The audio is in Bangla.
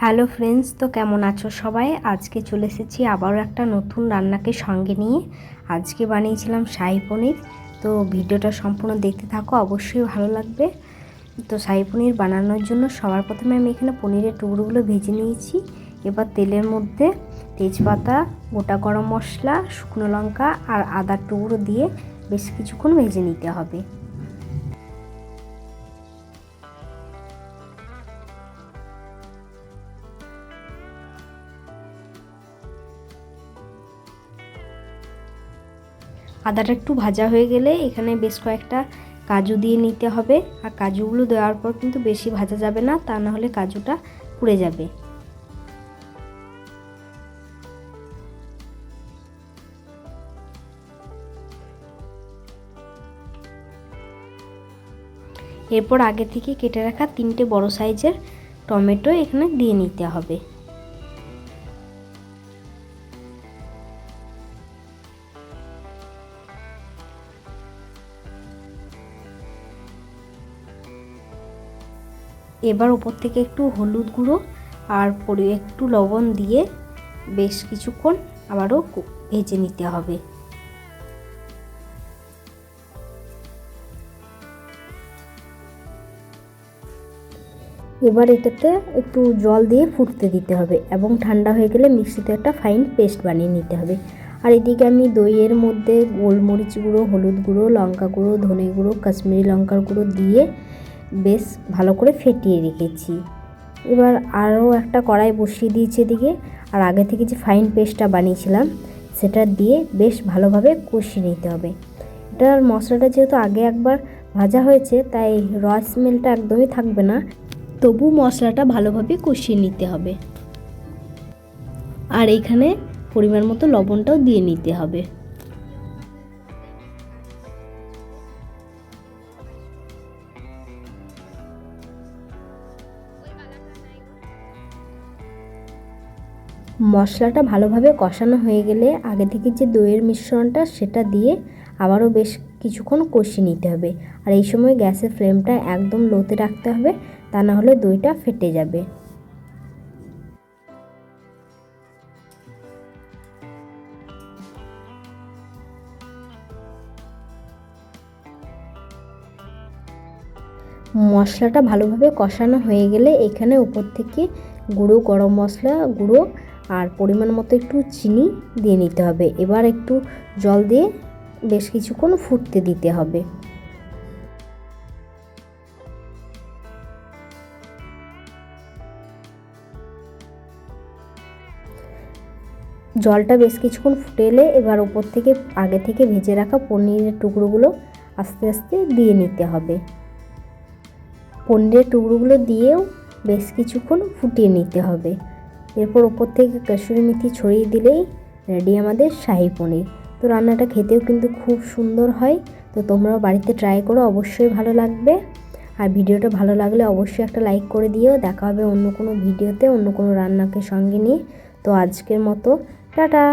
হ্যালো ফ্রেন্ডস, তো কেমন আছো সবাই? আজকে চলে এসেছি আবারও একটা নতুন রান্নাকে সঙ্গে নিয়ে। আজকে বানিয়েছিলাম শাহী পনির। তো ভিডিওটা সম্পূর্ণ দেখতে থাকো, অবশ্যই ভালো লাগবে। তো শাহী পনির বানানোর জন্য সবার প্রথমে আমি এখানে পনিরের টুকরোগুলো ভেজে নিয়েছি। এবার তেলের মধ্যে তেজপাতা, গোটা গরম মশলা, শুকনো লঙ্কা আর আদার টুকরো দিয়ে বেশ কিছুক্ষণ ভেজে নিতে হবে। আদাটা একটু ভাজা হয়ে গেলে এখানে বেশ কয়েকটা কাজু দিয়ে নিতে হবে। আর কাজুগুলো দেওয়ার পর কিন্তু বেশি ভাজা যাবে না, তা না হলে কাজুটা পুড়ে যাবে। এরপর আগে থেকে কেটে রাখা 3টে বড় সাইজের টমেটো এখানে দিয়ে নিতে হবে। এবার উপর থেকে একটু হলুদ গুঁড়ো আর একটু লবণ দিয়ে বেশ কিছুক্ষণ আবারও ভেজে নিতে হবে। এবার এটাতে একটু জল দিয়ে ফুটতে দিতে হবে এবং ঠান্ডা হয়ে গেলে মিক্সিতে একটা ফাইন পেস্ট বানিয়ে নিতে হবে। আর এদিকে আমি দইয়ের মধ্যে গোলমরিচ গুঁড়ো, হলুদ গুঁড়ো, লঙ্কা গুঁড়ো, ধনে গুঁড়ো, কাশ্মীরি লঙ্কার গুঁড়ো দিয়ে বেশ ভালো করে ফেটিয়ে রেখেছি। এবার আরও একটা কড়াই বসিয়ে দিয়েছি এদিকে, আর আগে থেকে যে ফাইন পেস্টটা বানিয়েছিলাম সেটা দিয়ে বেশ ভালোভাবে কষিয়ে নিতে হবে। এটার মশলাটা যেহেতু আগে একবার ভাজা হয়েছে তাই র স্মেলটা একদমই থাকবে না, তবু মশলাটা ভালোভাবে কষিয়ে নিতে হবে। আর এইখানে পরিমাণ মতো লবণটাও দিয়ে নিতে হবে। মশলাটা ভালোভাবে কষানো হয়ে গেলে আগে থেকে যে দইয়ের মিশ্রণটা সেটা দিয়ে আবারও বেশ কিছুক্ষণ কষিয়ে নিতে হবে। আর এই সময় গ্যাসের ফ্লেমটা একদম লোতে রাখতে হবে, তা না হলে দইটা ফেটে যাবে। মশলাটা ভালোভাবে কষানো হয়ে গেলে এখানে উপর থেকে গুঁড়ো গরম মশলা গুঁড়ো আর পরিমাণ মতো একটু চিনি দিয়ে নিতে হবে। এবার একটু জল দিয়ে বেশ কিছুক্ষণ ফুটতে দিতে হবে। জলটা বেশ কিছুক্ষণ ফুটে এলে এবার উপর থেকে আগে থেকে ভেজে রাখা পনিরের টুকরোগুলো আস্তে আস্তে দিয়ে নিতে হবে। পনিরের টুকরোগুলো দিয়েও বেশ কিছুক্ষণ ফুটিয়ে নিতে হবে। এরপর উপর থেকে কসুরি মেথি ছড়িয়ে দিলেই রেডি আমাদের শাহী পনির। তো রান্নাটা খেতেও কিন্তু খুব সুন্দর হয়। তো তোমরাও বাড়িতে ট্রাই করো, অবশ্যই ভালো লাগবে। আর ভিডিওটা ভালো লাগলে অবশ্যই একটা লাইক করে দিও। দেখা হবে অন্য কোনো ভিডিওতে অন্য কোনো রান্নাকে সঙ্গে নিয়ে। তো আজকের মতো টাটা।